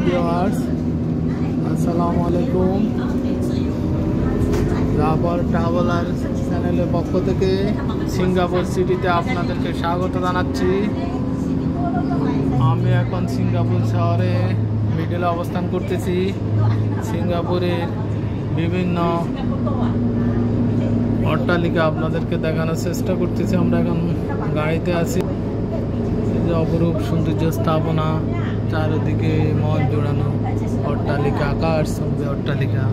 Viewers, আসসালামু আলাইকুম। Rubber traveller চ্যানেলের পক্ষ থেকে সিঙ্গাপুর সিটিতে আপনাদেরকে স্বাগত জানাচ্ছি। আমি এখন সিঙ্গাপুর শহরে মিডলে অবস্থান করতেছি। সিঙ্গাপুরের বিভিন্ন অট্টালিকা আপনাদেরকে দেখানোর চেষ্টা করতেছি। আমরা এখন গাড়িতে আছি। এই যে অপরূপ সৌন্দর্য স্থাপনা, চারিদিকে মন জোড়ানো অট্টালিকা, আকাশ সঙ্গে অট্টালিকা।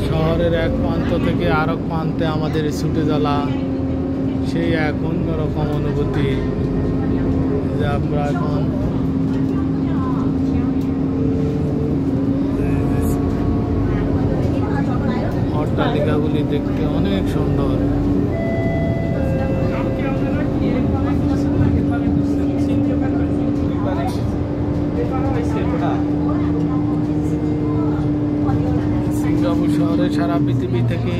শহরের এক প্রান্ত থেকে আরেক প্রান্তে আমাদের ছুটে চলা সেই এক অন্যরকম অনুভূতি। যে আমরা এখন অট্টালিকাগুলি দেখতে অনেক সুন্দর। সিঙ্গাপুর শহরে সারা পৃথিবী থেকে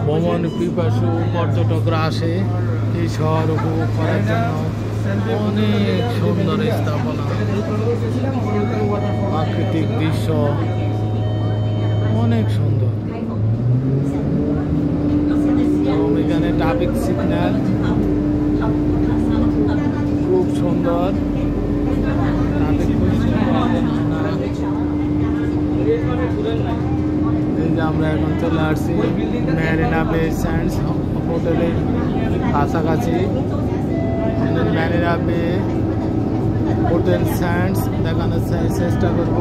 ভ্রমণ পিপাসু পর্যটকরা আসে এই শহর উপভোগ করার জন্য। অনেক সুন্দর স্থাপনা, প্রাকৃতিক দৃশ্য অনেক সুন্দর। এবং এখানে ট্রাফিক সিগন্যাল খুব সুন্দর। এই যে আমরা এখন চলে আসছি ম্যারিনা বে স্যান্ডস হোটেলের কাছাকাছি। ম্যারিনা বে হোটেল স্যান্ডস দেখানোর চেষ্টা করব।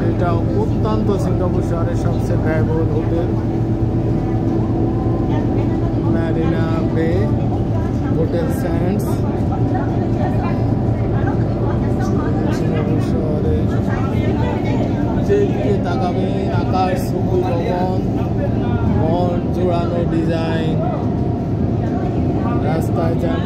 এটা অত্যন্ত সিঙ্গাপুর শহরের সবচেয়ে ব্যয়বহুল হোটেল। ম্যারিনা বে হোটেল স্যান্ডস সিঙ্গাপুর শহরে যেদিকে তাকাবেন আকাশ সবুজ ভবন, মন জোড়ানো ডিজাইন, রাস্তায় যান